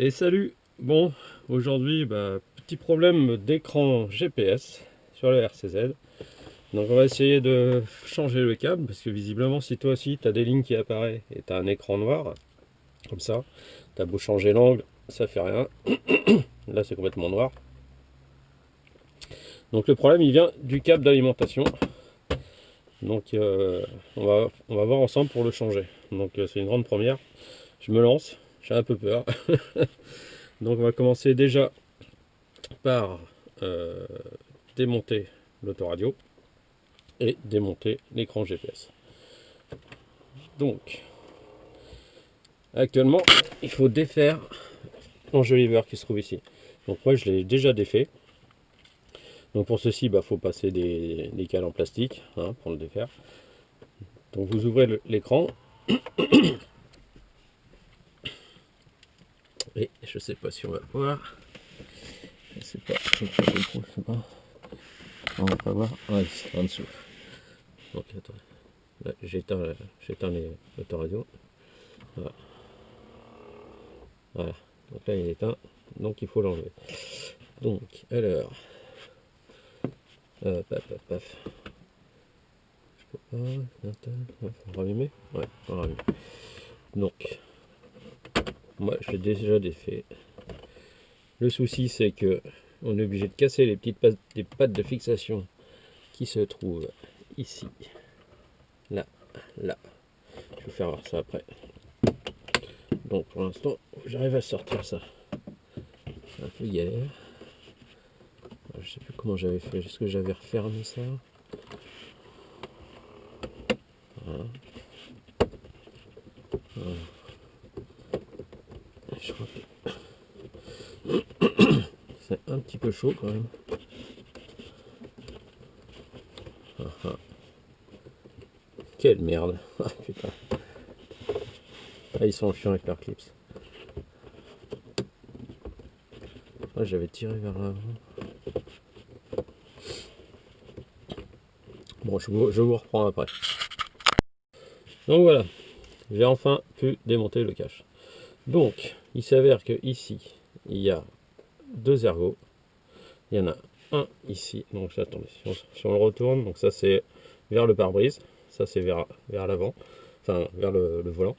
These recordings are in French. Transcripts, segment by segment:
Et salut. Bon, aujourd'hui, petit problème d'écran GPS sur le RCZ. Donc on va essayer de changer le câble, parce que visiblement si toi aussi tu as des lignes qui apparaissent et tu as un écran noir, comme ça, tu as beau changer l'angle, ça fait rien. Là c'est complètement noir. Donc le problème il vient du câble d'alimentation. Donc on va voir ensemble pour le changer. Donc c'est une grande première. Je me lance, j'ai un peu peur. Donc on va commencer déjà par démonter l'autoradio et démonter l'écran GPS. Donc, actuellement, il faut défaire l'enjoliveur qui se trouve ici. Donc moi, je l'ai déjà défait. Donc pour ceci, il faut passer des cales en plastique pour le défaire. Donc vous ouvrez l'écran. Et je sais pas si on va voir. Je sais pas. Je sais pas. On va pas voir. Ouais, c'est en dessous. Donc attends. Là, j'éteins l'autoradio. Voilà. Voilà. Donc là, il est éteint. Donc il faut l'enlever. Donc, alors. Paf. Je peux pas. Faut rallumer. Ouais, faut rallumer. Donc, moi, je l'ai déjà défait. Le souci, c'est que on est obligé de casser les petites pattes de fixation qui se trouvent ici, là. Je vais faire voir ça après. Donc, pour l'instant, j'arrive à sortir ça. C'est un peu galère. Je sais plus comment j'avais fait. Est-ce que j'avais refermé ça? Voilà. Je crois que c'est un petit peu chaud quand même. Quelle merde. Ah putain. Ah, ils sont chiants avec leurs clips. Ah, j'avais tiré vers l'avant. Bon, je vous reprends après. Donc voilà, j'ai enfin pu démonter le cache. Donc, il s'avère que ici, il y a deux ergots. Il y en a un ici. Donc, attendez, si on le retourne, donc ça c'est vers le pare-brise. Ça c'est vers l'avant, enfin vers le volant.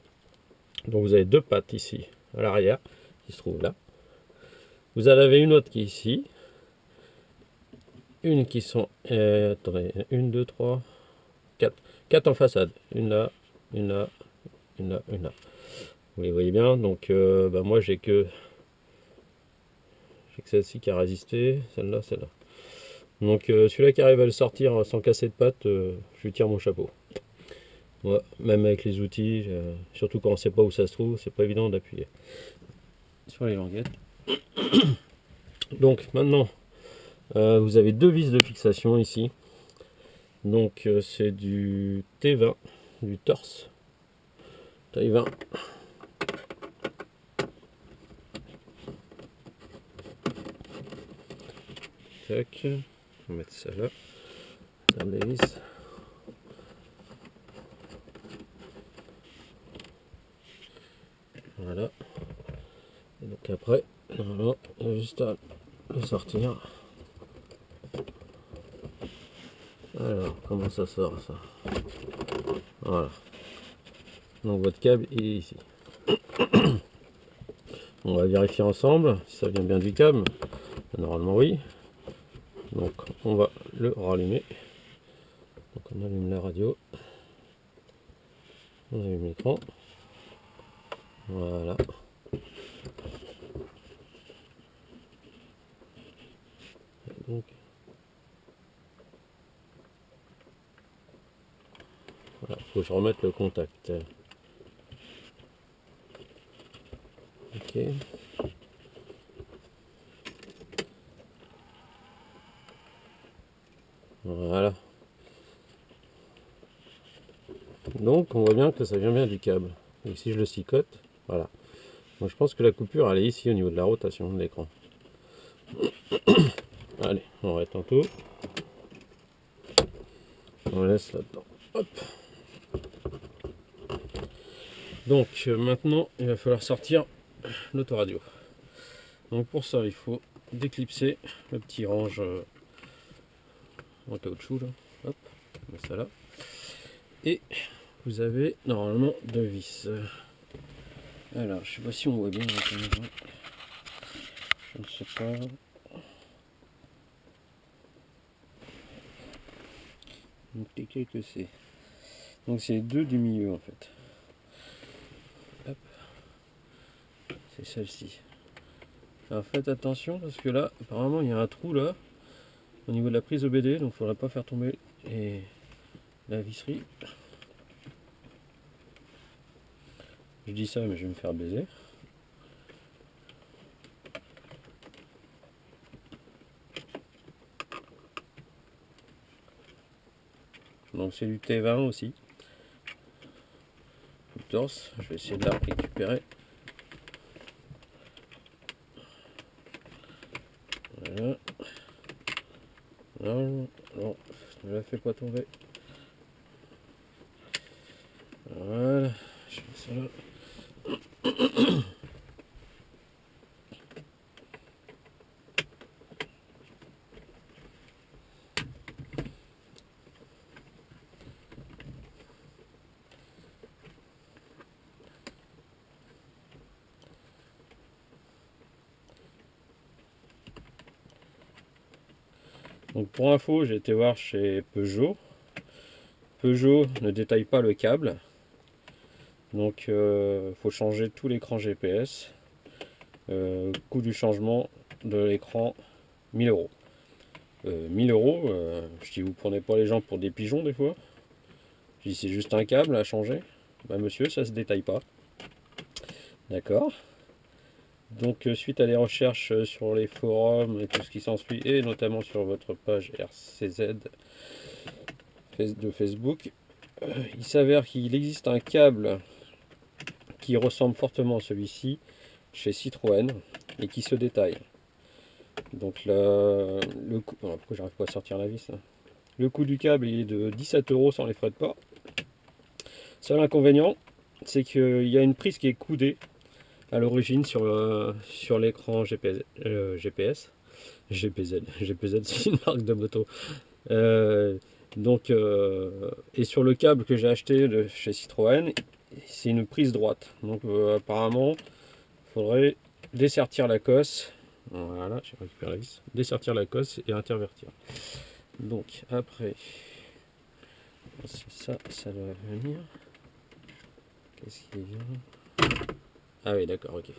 Donc vous avez deux pattes ici à l'arrière qui se trouvent là. Vous en avez une autre qui est ici. Une qui sont. Attendez, une, deux, trois, quatre. Quatre en façade. Une là, une là, une là, une là. Vous les voyez bien. Donc moi j'ai que celle-ci qui a résisté. Celle-là, celle-là. Donc celui-là qui arrive à le sortir sans casser de patte, je lui tire mon chapeau. Moi, même avec les outils, surtout quand on ne sait pas où ça se trouve, c'est pas évident d'appuyer sur les languettes. Donc maintenant, vous avez deux vis de fixation ici. Donc c'est du T20, du torse. Taille 20. Tac. On va mettre ça là. Ça les vis. Voilà. Et donc après, normalement, il y a juste à le sortir. Alors, comment ça sort ça? Voilà. Donc votre câble il est ici. On va vérifier ensemble si ça vient bien du câble. Normalement oui. Donc on va le rallumer. Donc on allume la radio. On allume l'écran. Voilà. Donc voilà, faut que je remette le contact. Ok. Voilà. Donc on voit bien que ça vient bien du câble. Et si je le cicote, voilà. Moi je pense que la coupure elle est ici au niveau de la rotation de l'écran. Allez, on rétend tout. On laisse là-dedans. Hop. Donc maintenant il va falloir sortir l'autoradio. Donc pour ça, il faut déclipser le petit range en caoutchouc là. Hop, on met ça là. Et vous avez normalement 2 vis. Alors, je sais pas si on voit bien la caméra. Je ne sais pas. Donc lesquels que c'est? Donc c'est les 2 du milieu en fait. Hop. C'est celle-ci. Alors faites attention parce que là, apparemment il y a un trou là au niveau de la prise OBD, donc il ne faudrait pas faire tomber la visserie. Je dis ça mais je vais me faire baiser. Donc c'est du T20 aussi. Le torse, je vais essayer de la récupérer. Voilà. Non, non, ne la fais pas tomber. Voilà, je fais ça là. Donc pour info, j'ai été voir chez Peugeot. Peugeot ne détaille pas le câble. Donc faut changer tout l'écran GPS. Coût du changement de l'écran 1000 euros. 1000 euros, je dis vous prenez pas les gens pour des pigeons des fois. Je dis c'est juste un câble à changer. Bah monsieur, ça se détaille pas. D'accord. Donc suite à des recherches sur les forums et tout ce qui s'ensuit, et notamment sur votre page RCZ de Facebook, il s'avère qu'il existe un câble qui ressemble fortement à celui-ci chez Citroën et qui se détaille. Donc le coût, pourquoi j'arrive pas à sortir la vis là. Le coût du câble est de 17 euros sans les frais de port. Seul inconvénient, c'est qu'il y a une prise qui est coudée à l'origine sur l'écran GPS, GPZ c'est une marque de moto. Et sur le câble que j'ai acheté de chez Citroën, c'est une prise droite. Donc apparemment, il faudrait dessertir la cosse. Voilà, j'ai récupéré la vis. Dessertir la cosse et intervertir. Donc après, ça doit venir. Qu'est-ce qui vient? Ah oui, d'accord, ok.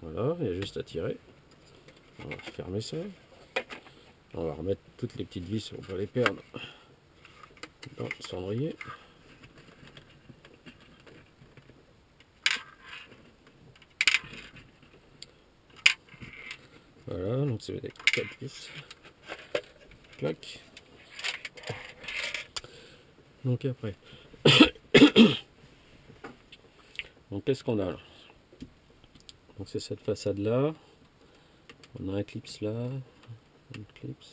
Voilà, il y a juste à tirer. On va fermer ça. On va remettre toutes les petites vis pour ne pas les perdre dans le cendrier. Voilà, donc c'est les 4 vis. Clac. Donc après. Donc qu'est-ce qu'on a là? Donc c'est cette façade là. On a un clips là. Un clips.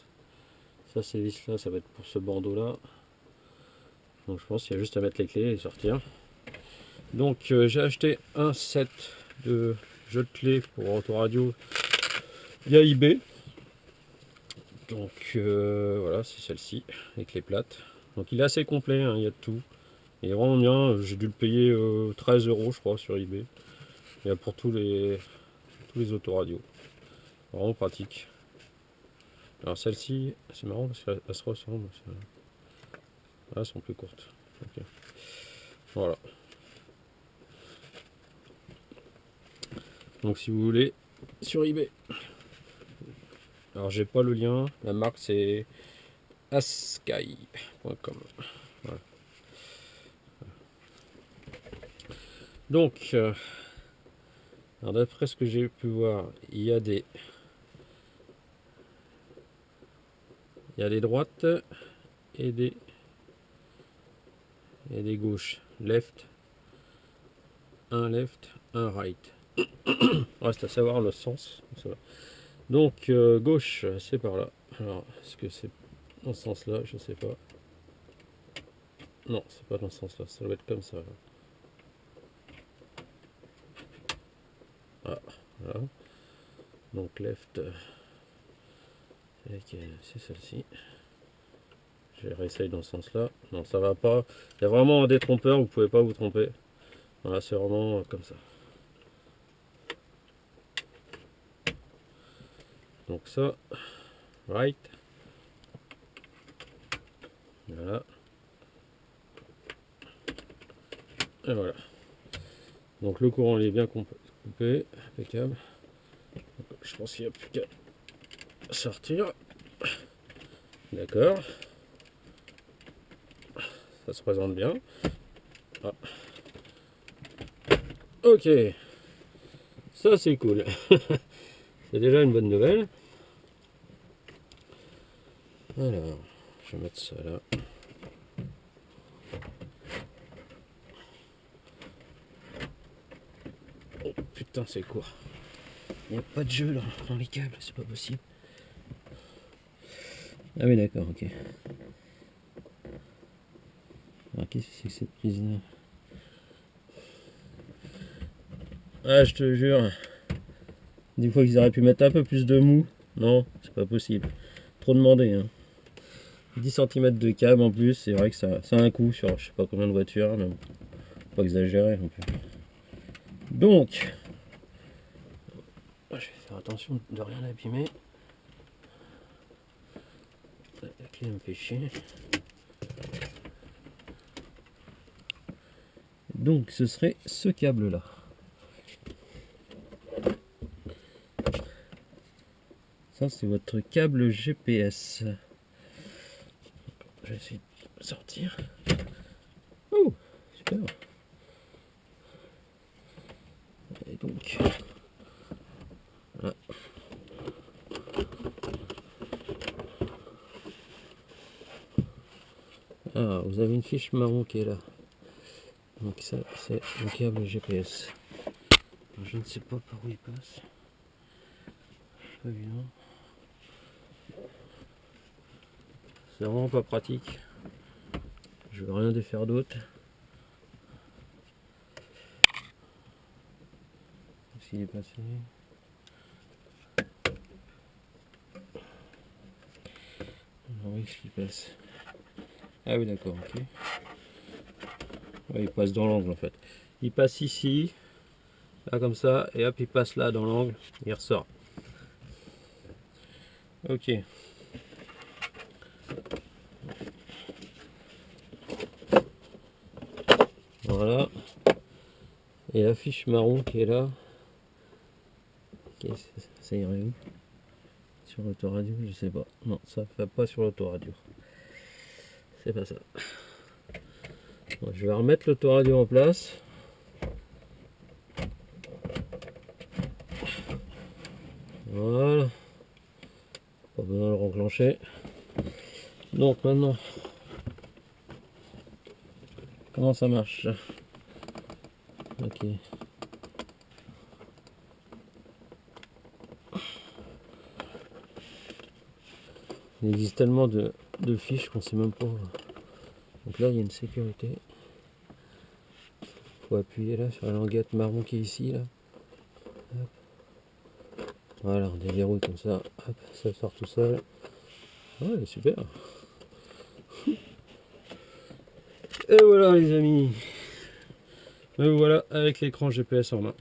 Ça ces vis là, ça va être pour ce bandeau là. Donc je pense qu'il y a juste à mettre les clés et sortir. Donc j'ai acheté un set de jeux de clés pour autoradio via eBay. Donc voilà, c'est celle-ci, les clés plates. Donc il est assez complet, hein, il y a de tout. Il est vraiment bien, j'ai dû le payer 13 euros je crois sur eBay. Il y a pour tous les autoradios. Vraiment pratique. Alors celle-ci, c'est marrant parce qu'elle se ressemble. Là, elles sont plus courtes. Okay. Voilà. Donc si vous voulez, sur eBay. Alors j'ai pas le lien, la marque c'est askai.com. Voilà. Donc, d'après ce que j'ai pu voir, il y a des droites et des gauches. Left, un right. Reste à savoir le sens. Donc gauche, c'est par là. Alors, est-ce que c'est dans ce sens-là? Je sais pas. Non, c'est pas dans ce sens-là. Ça doit être comme ça. Là. Ah. Voilà. Donc left, c'est celle-ci. Je réessaye dans ce sens-là. Non, ça va pas. Il y a vraiment un détrompeur, vous pouvez pas vous tromper. Voilà, c'est vraiment comme ça. Donc ça, right. Voilà. Et voilà. Donc le courant il est bien coupé, impeccable. Je pense qu'il n'y a plus qu'à sortir. D'accord. Ça se présente bien. Ah. Ok. Ça c'est cool. C'est déjà une bonne nouvelle. Alors, je vais mettre ça là. Oh putain, c'est court. Il n'y a pas de jeu là, dans les câbles, c'est pas possible. Ah oui, d'accord, ok. Alors, qu'est-ce que c'est que cette prise là? Ah, je te jure. Des fois qu'ils auraient pu mettre un peu plus de mou. Non, c'est pas possible. Trop demandé. Hein. 10 cm de câble en plus, c'est vrai que ça a un coût sur je sais pas combien de voitures, mais bon, faut pas exagérer non plus. Donc, je vais faire attention de rien abîmer. La clé me fait chier. Donc, ce serait ce câble là. Ça, c'est votre câble GPS. Je vais essayer de sortir. Oh, super. Et donc, voilà. Ah, vous avez une fiche marron qui est là. Donc ça, c'est le câble GPS. Alors, je ne sais pas par où il passe. Pas évident. C'est vraiment pas pratique. Je veux rien défaire d'autre. S'il est passé. Oui, ce qui passe. Ah oui, d'accord, ok. Ouais, il passe dans l'angle en fait. Il passe ici, là comme ça, et hop, il passe là dans l'angle, il ressort. Ok. Voilà. Et la fiche marron qui est là. Okay, ça irait où? Sur l'autoradio, je sais pas. Non, ça fait pas sur l'autoradio. C'est pas ça. Bon, je vais remettre l'autoradio en place. Voilà. Pas besoin de le renclencher. Donc maintenant, comment ça marche? Ok. Il existe tellement de fiches qu'on sait même pas. Donc là, il y a une sécurité. Faut appuyer là sur la languette marron qui est ici là. Hop. Voilà, on déverrouille comme ça. Hop, ça sort tout seul. Ouais, super. Et voilà les amis. Et voilà avec l'écran GPS en main.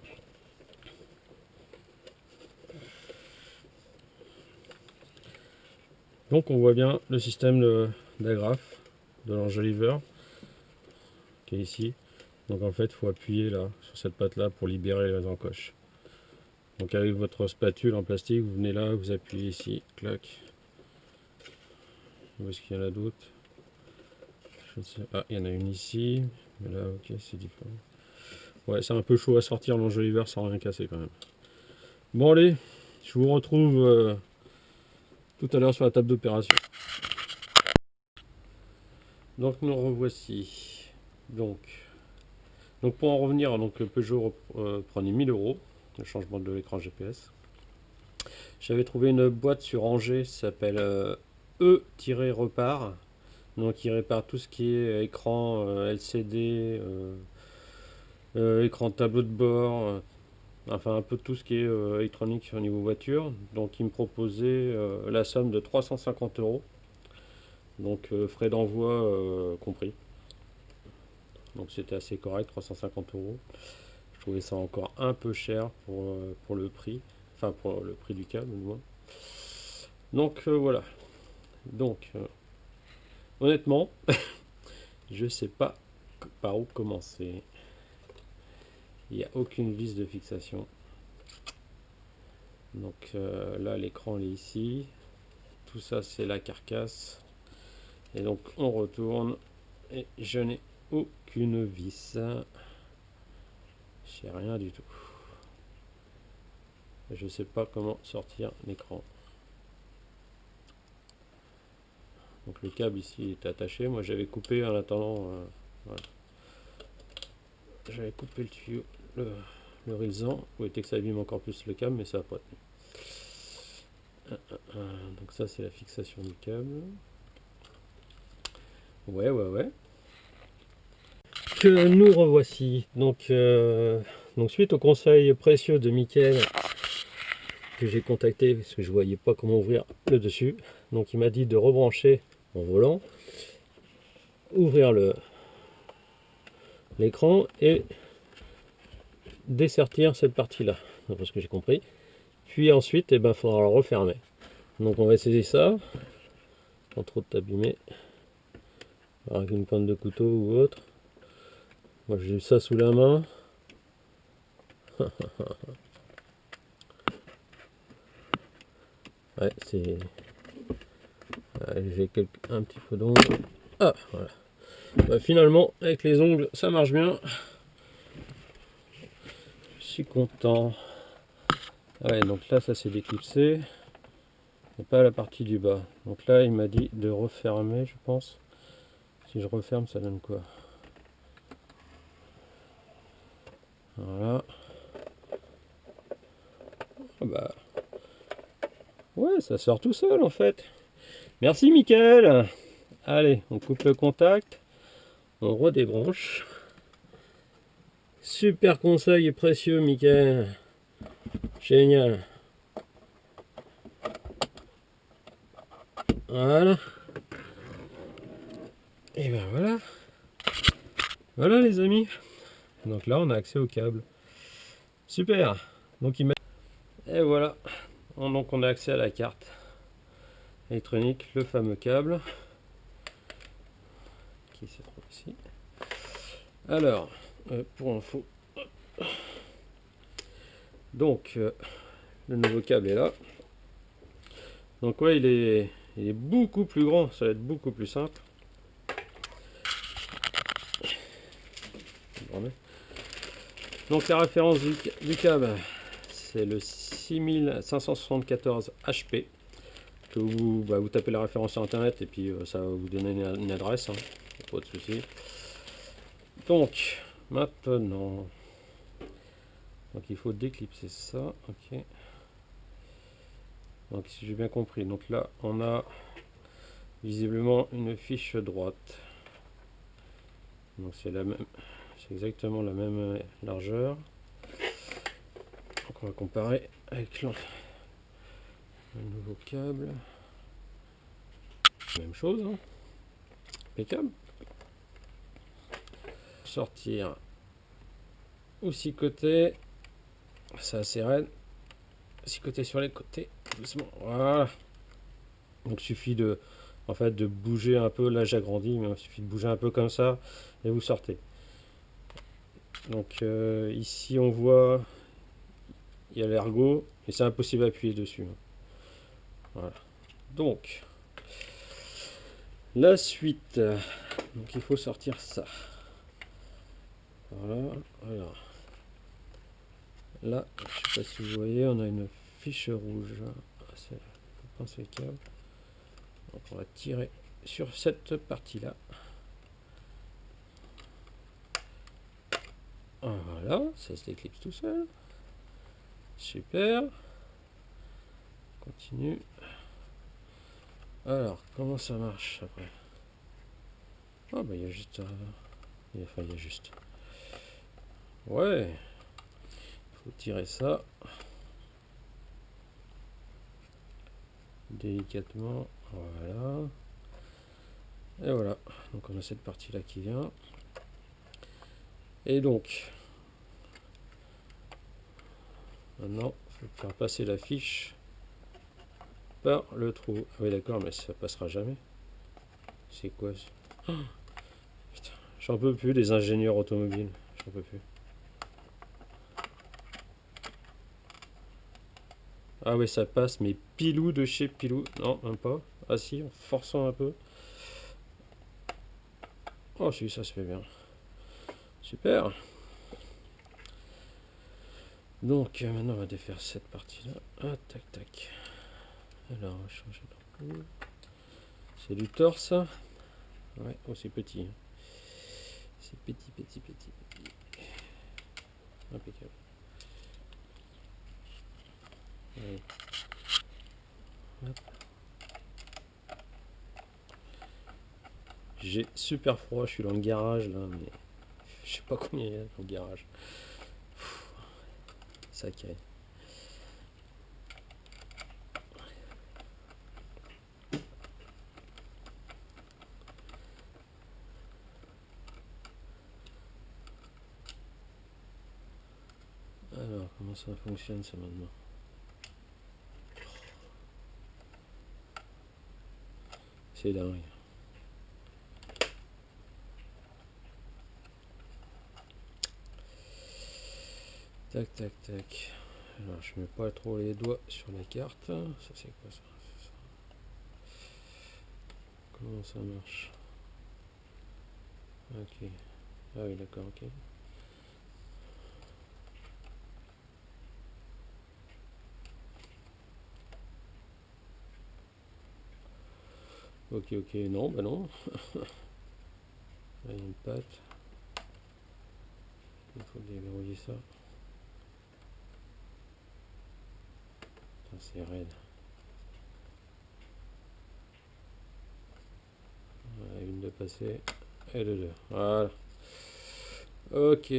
Donc on voit bien le système d'agrafe de l'enjoliveur qui est ici. Donc en fait il faut appuyer là sur cette patte là pour libérer les encoches. Donc avec votre spatule en plastique, vous venez là, vous appuyez ici, clac. Où est-ce qu'il y en a d'autres? Ah, il y en a une ici, mais là ok c'est différent. Ouais, c'est un peu chaud à sortir l'enjoliveur sans rien casser quand même. Bon allez, je vous retrouve tout à l'heure sur la table d'opération. Donc nous revoici. Donc pour en revenir, donc le Peugeot prenait 1000 euros, le changement de l'écran GPS. J'avais trouvé une boîte sur Angers, ça s'appelle E-Repart. Donc il répare tout ce qui est écran LCD, écran tableau de bord. enfin un peu tout ce qui est électronique au niveau voiture. Donc il me proposait la somme de 350 euros, donc frais d'envoi compris. Donc c'était assez correct, 350 euros. Je trouvais ça encore un peu cher pour le prix, enfin pour le prix du câble, du moins. Donc voilà. Donc honnêtement, je sais pas par où commencer. Il n'y a aucune vis de fixation. Donc là, l'écran est ici. Tout ça, c'est la carcasse. Et donc, on retourne. Et je n'ai aucune vis. Je n'ai rien du tout. Je ne sais pas comment sortir l'écran. Donc le câble ici est attaché. Moi, j'avais coupé en attendant. Voilà. J'avais coupé le tuyau, le résistant, pour éviter que ça abîme encore plus le câble, mais ça n'a pas tenu. Donc ça, c'est la fixation du câble. Ouais. Que nous revoici. Donc suite au conseil précieux de Mickaël, que j'ai contacté parce que je voyais pas comment ouvrir le dessus. Donc il m'a dit de rebrancher en volant, ouvrir l'écran et dessertir cette partie-là, d'après ce que j'ai compris. Puis ensuite, il faudra le refermer. Donc on va essayer ça, sans trop t'abîmer, avec une pointe de couteau ou autre. Moi j'ai eu ça sous la main. Ouais, c'est... j'ai un petit peu d'ongles. Ah, voilà. Finalement, avec les ongles, ça marche bien. Je suis content. Ouais, donc là, ça s'est déclipsé. Et pas la partie du bas. Donc là, il m'a dit de refermer, je pense. Si je referme, ça donne quoi? Voilà. Ah bah... ouais, ça sort tout seul, en fait. Merci, Mickaël. Allez, on coupe le contact. On redébranche. Super conseil précieux, Mickaël. Génial. Voilà. Et ben voilà. Voilà les amis. Donc là on a accès au câble. Super. Donc il m'a... Et voilà. Donc on a accès à la carte électronique, le fameux câble qui se trouve ici. Alors, pour info. Donc le nouveau câble est là. Donc ouais, il est beaucoup plus grand, ça va être beaucoup plus simple. Donc la référence du câble, c'est le 6574 HP. Que vous tapez la référence sur internet et puis ça va vous donner une adresse, hein, pas de souci. Donc maintenant, donc il faut déclipser ça, ok. Donc si j'ai bien compris, donc là on a visiblement une fiche droite. Donc c'est la même, c'est exactement la même largeur. Donc on va comparer avec le nouveau câble. Même chose, hein. Impeccable. Sortir aussi côté, c'est assez raide. 6 côtés sur les côtés, doucement. Voilà. Donc il suffit de, en fait, de bouger un peu. Là j'agrandis, mais il suffit de bouger un peu comme ça et vous sortez. Donc ici on voit, il y a l'ergot et c'est impossible d'appuyer dessus. Voilà. Donc la suite. Donc il faut sortir ça. Voilà. Alors là, je sais pas si vous voyez, on a une fiche rouge. C'est le câble. Donc on va tirer sur cette partie là. Voilà, ça se déclipse tout seul. Super. Continue. Alors, comment ça marche après? Ah bah il y a juste... il y a juste... Ouais. Il faut tirer ça délicatement, voilà, et voilà. Donc on a cette partie là qui vient, et donc maintenant il faut faire passer la fiche par le trou. Ah oui d'accord, mais ça passera jamais. C'est quoi ça? Oh, putain, j'en peux plus des ingénieurs automobiles, j'en peux plus. Ah ouais, ça passe, mais pilou de chez pilou. Non, même pas. Ah si, en forçant un peu. Oh si, ça se fait bien. Super. Donc maintenant on va défaire cette partie là. Ah tac tac. Alors on va changer d'ampoule. C'est du torse. Ouais, oh c'est petit. C'est petit, petit, petit, petit. Impeccable. Allez. Hop. J'ai super froid, je suis dans le garage là, mais je sais pas combien il y a dans le garage. Ça caille. Alors, comment ça fonctionne ça maintenant? C'est dingue. Tac, tac, tac. Alors, je mets pas trop les doigts sur la carte. Ça, c'est quoi ça? Comment ça marche? Ok. Ah oui, d'accord, ok. Ok, ok, non, bah non. Là, il y a une patte. Il faut déverrouiller ça. C'est raide. Voilà, une de passer et de deux. Voilà. Ok.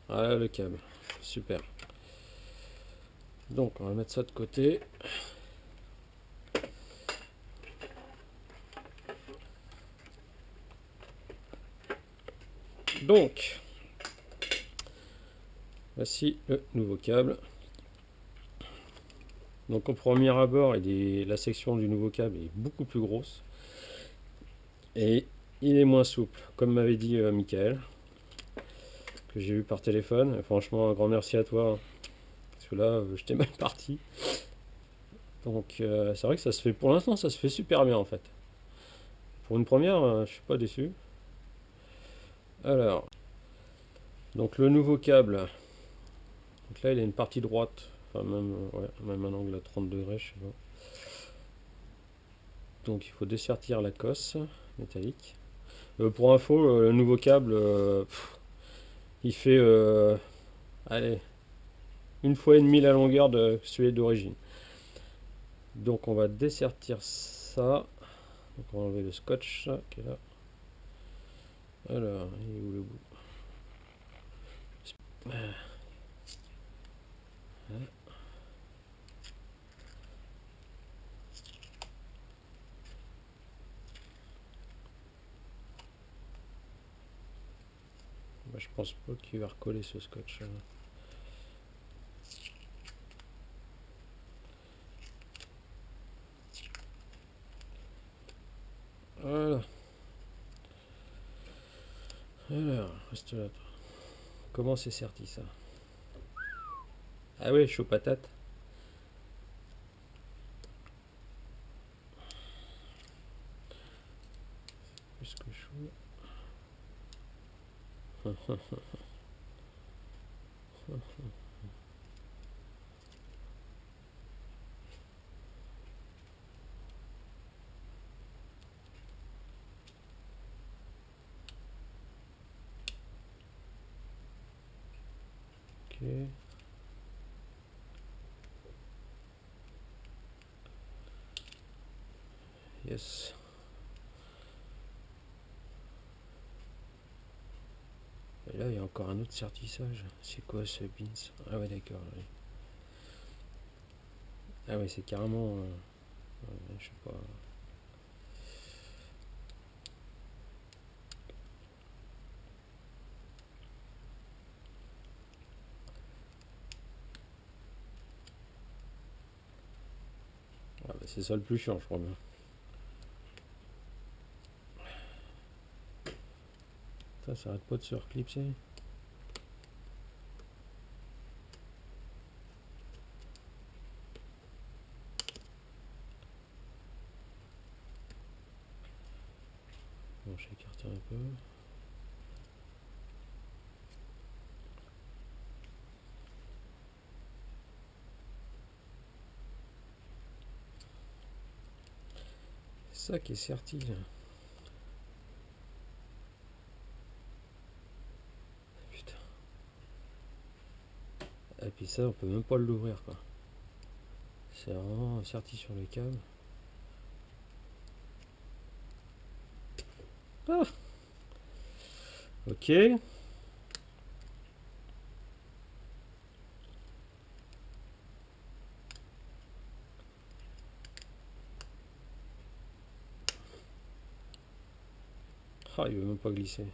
Voilà le câble. Super. Donc on va mettre ça de côté. Donc, voici le nouveau câble. Donc au premier abord, la section du nouveau câble est beaucoup plus grosse. Et il est moins souple, comme m'avait dit Michael, que j'ai eu par téléphone. Et franchement, un grand merci à toi, hein, parce que là, j'étais mal parti. Donc c'est vrai que ça se fait, pour l'instant, ça se fait super bien en fait. Pour une première, je suis pas déçu. Alors, donc le nouveau câble, donc là il a une partie droite, enfin même, ouais, même un angle à 30 degrés, je sais pas. Donc il faut dessertir la cosse métallique. Pour info, le nouveau câble, il fait, allez, une fois et demie la longueur de celui d'origine. Donc on va dessertir ça. Donc on va enlever le scotch qui est là. Alors, il est où le bout? Voilà. Bah, je pense pas qu'il va recoller ce scotch là. Voilà. Alors, reste là. Comment c'est serti ça? Ah ouais, chaud patate. Plus que chaud. Ok. Yes. Et là, il y a encore un autre sertissage. C'est quoi ce pins? Ah ouais, d'accord. Oui. Ah ouais, c'est carrément... je sais pas... Ah bah, c'est ça le plus chiant, je crois bien. Ça arrête pas de se reclipser. Bon, je vais écarter un peu. C'est ça qui est serti là. Putain. Et puis ça, on peut même pas l'ouvrir quoi. C'est vraiment serti sur le câble. Ah, ok. Ah, il veut même pas glisser.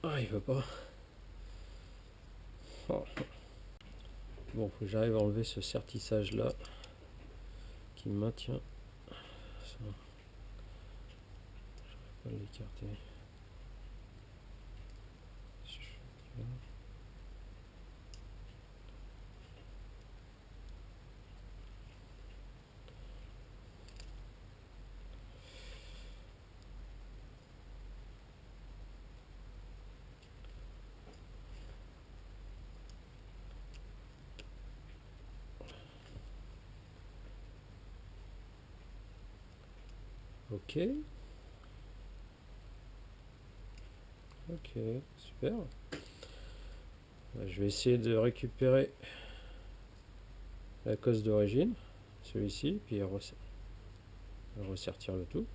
Ah, il veut pas. Oh. Bon, faut que j'arrive à enlever ce sertissage là qui maintient ça. Je vais pas l'écarter. Ok. Ok, super. Je vais essayer de récupérer la cause d'origine, celui-ci, puis ressertir le tout.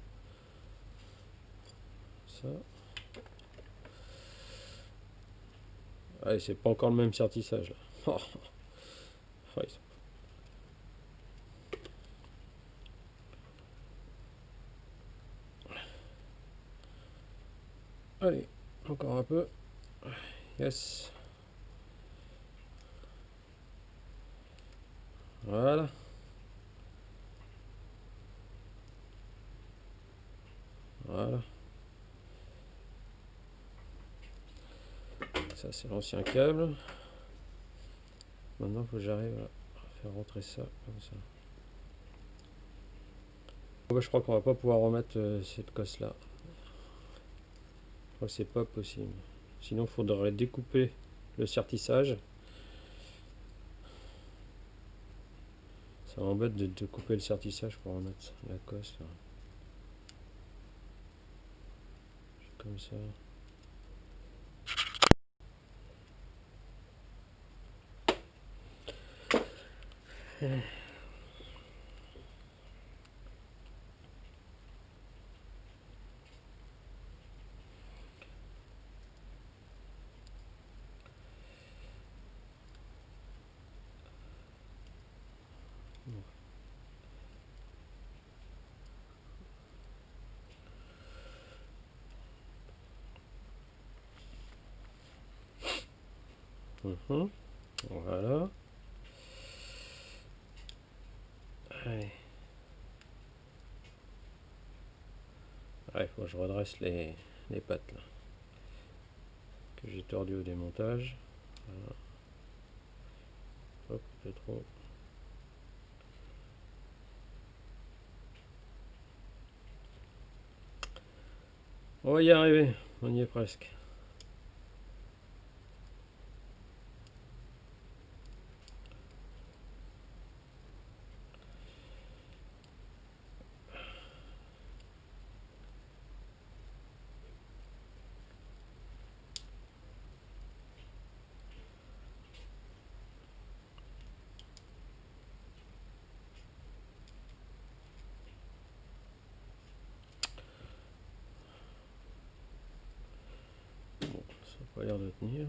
Ça. Allez, c'est pas encore le même sertissage là. Oh. Ouais. Allez, encore un peu. Yes. Voilà. Voilà. Ça, c'est l'ancien câble. Maintenant, il faut que j'arrive à faire rentrer ça comme ça. Je crois qu'on va pas pouvoir remettre cette cosse là. Je crois que c'est pas possible. Sinon, il faudrait découper le sertissage. Ça m'embête de couper le sertissage pour remettre la cosse là. Comme ça. Voilà. Allez. Il faut que je redresse les pattes là, que j'ai tordu au démontage. Voilà. Hop, un peu trop. On va y arriver, on y est presque. pas l'air de tenir.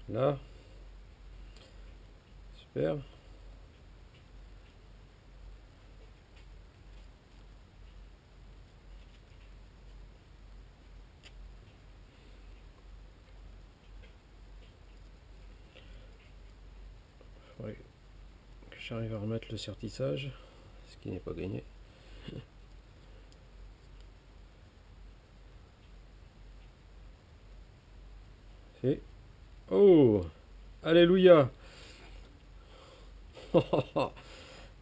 Là, super. Faudrait que j'arrive à remettre le sertissage, ce qui n'est pas gagné. C'est... Oh, alléluia.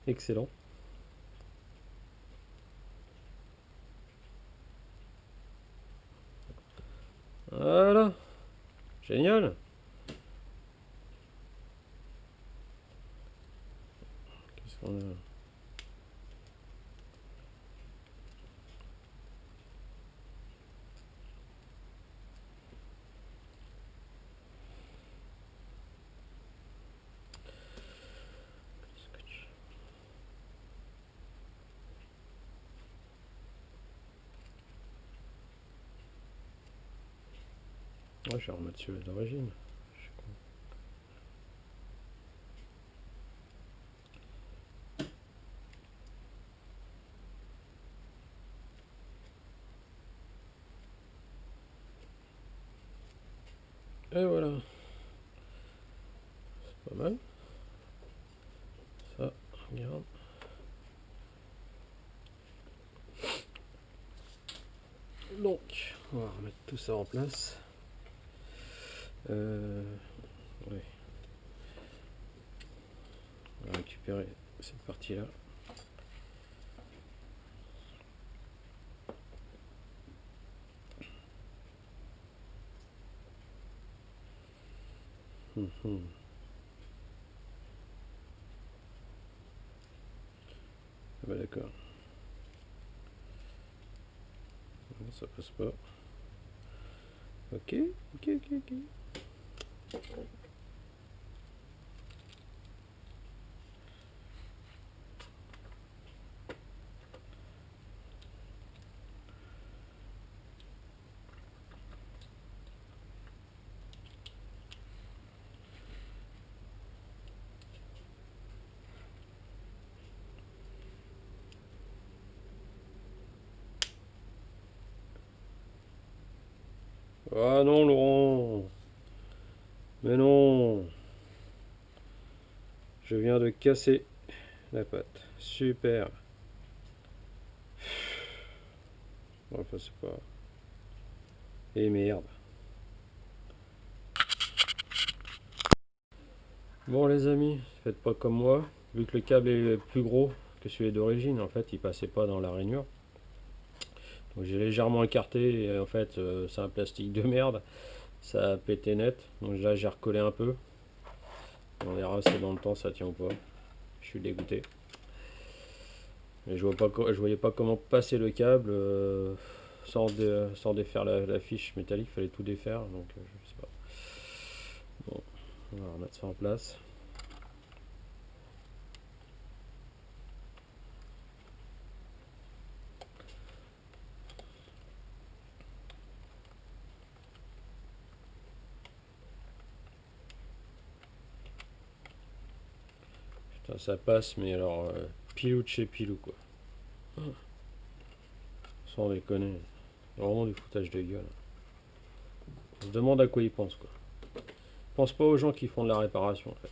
Excellent. Voilà. Génial. Qu'est-ce qu'on a? Ouais, je vais remettre celui d'origine. Je suis con. Et voilà. C'est pas mal. Ça, regarde. Donc, on va remettre tout ça en place. Ouais. On va récupérer cette partie-là. Ah bah d'accord. Non, ça passe pas. Ok, ok, ok, ok. Ah non, Laurent. Mais non. Je viens de casser la pâte. Super. Enfin, c'est pas... Et merde. Bon les amis, faites pas comme moi. Vu que le câble est plus gros que celui d'origine, en fait, il passait pas dans la rainure. Donc j'ai légèrement écarté et en fait, c'est un plastique de merde. Ça a pété net. Donc là, j'ai recollé un peu. On verra si dans le temps ça tient ou pas. Je suis dégoûté. Mais je voyais pas comment passer le câble sans défaire la fiche métallique. Il fallait tout défaire. Donc je sais pas. Bon, on va remettre ça en place. Putain, ça passe, mais alors pilou de chez pilou quoi. Sans déconner. Vraiment du foutage de gueule. On se demande à quoi ils pensent quoi. Ils pensent pas aux gens qui font de la réparation en fait.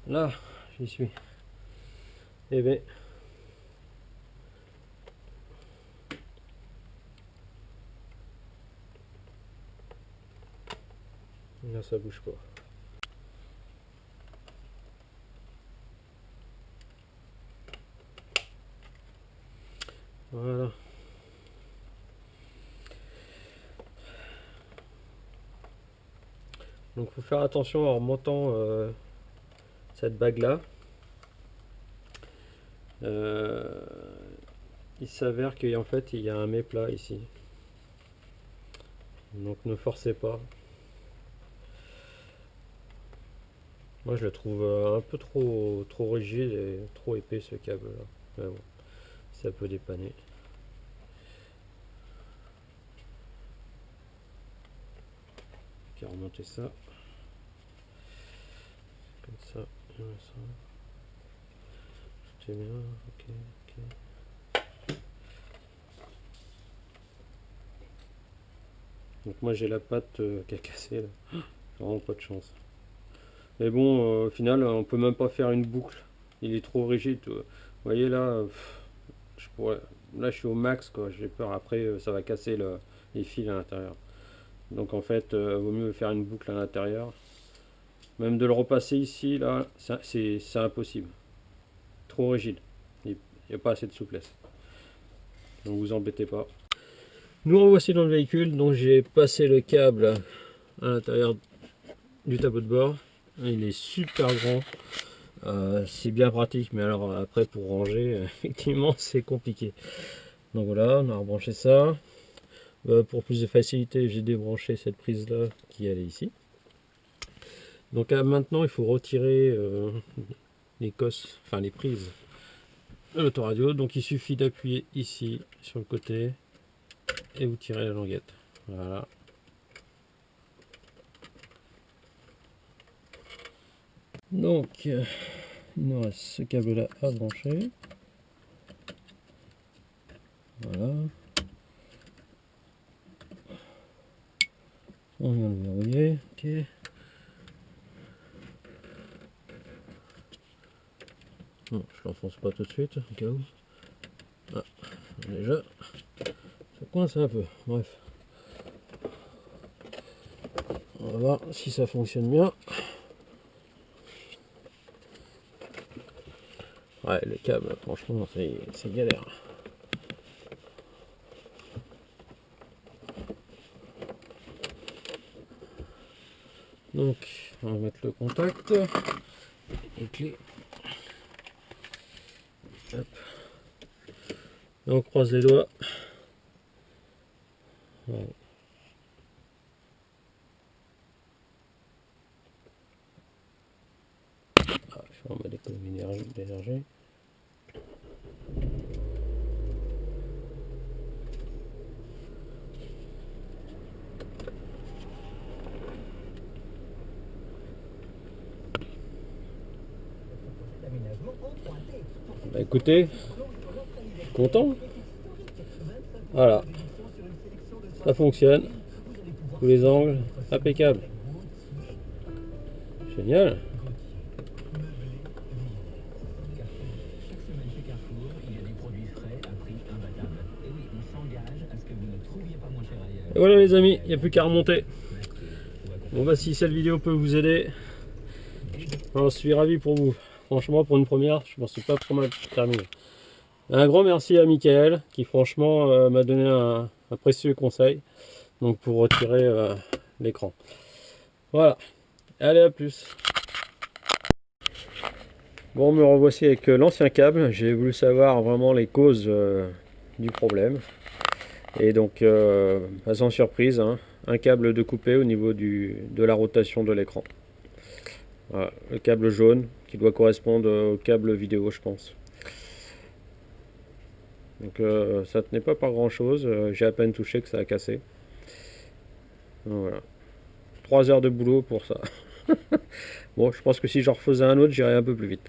Là, j'y suis. Eh ben. Là, ça bouge pas. Voilà. Donc il faut faire attention en remontant cette bague là. Il s'avère qu'en fait il y a un méplat ici. Donc ne forcez pas. Moi je le trouve un peu trop rigide et trop épais ce câble là. Mais bon, ça peut dépanner. Ok, remonter ça. Comme ça, et ça. C'est bien, ok, ok. Donc moi j'ai la patte qui a cassé là. Vraiment pas de chance. Mais bon, au final, on peut même pas faire une boucle. Il est trop rigide. Vous voyez là, je pourrais. Là, je suis au max quoi. J'ai peur après, ça va casser les fils à l'intérieur. Donc en fait, vaut mieux faire une boucle à l'intérieur. Même de le repasser ici, là, c'est impossible. Trop rigide. Il n'y a pas assez de souplesse. Donc vous embêtez pas. Nous revoici dans le véhicule. Donc j'ai passé le câble à l'intérieur du tableau de bord. Il est super grand. C'est bien pratique, mais alors après pour ranger, effectivement c'est compliqué. Donc voilà, on a rebranché ça. Pour plus de facilité, j'ai débranché cette prise là qui allait ici. Donc maintenant il faut retirer les cosses, enfin les prises de l'autoradio. Donc il suffit d'appuyer ici sur le côté et vous tirez la languette. Voilà. Donc il nous reste ce câble là à brancher. Voilà. On vient de verrouiller. Ok. Non, je l'enfonce pas tout de suite, au cas où. Ah, déjà, ça coince un peu. Bref. On va voir si ça fonctionne bien. Ouais, le câble, franchement, c'est galère. Donc, on va mettre le contact. Les clés. Hop. Et on croise les doigts. Ouais. Ah, je vais en mettre l'économie d'énergie. Bah écoutez, content. Voilà, ça fonctionne. Tous les angles, impeccable. Génial. Et voilà les amis, il n'y a plus qu'à remonter. Bon bah si cette vidéo peut vous aider, j'en suis ravi pour vous. Franchement pour une première, je m'en suis pas trop mal terminé. Un grand merci à Michael qui franchement m'a donné un précieux conseil. Donc pour retirer l'écran. Voilà. Allez à plus. Bon me revoici avec l'ancien câble. J'ai voulu savoir vraiment les causes du problème. Et donc pas sans surprise, hein, un câble de coupé au niveau de la rotation de l'écran. Voilà, le câble jaune qui doit correspondre au câble vidéo je pense. Donc ça tenait pas par grand chose, j'ai à peine touché que ça a cassé. Donc, voilà. 3 heures de boulot pour ça. Bon je pense que si j'en refaisais un autre j'irais un peu plus vite.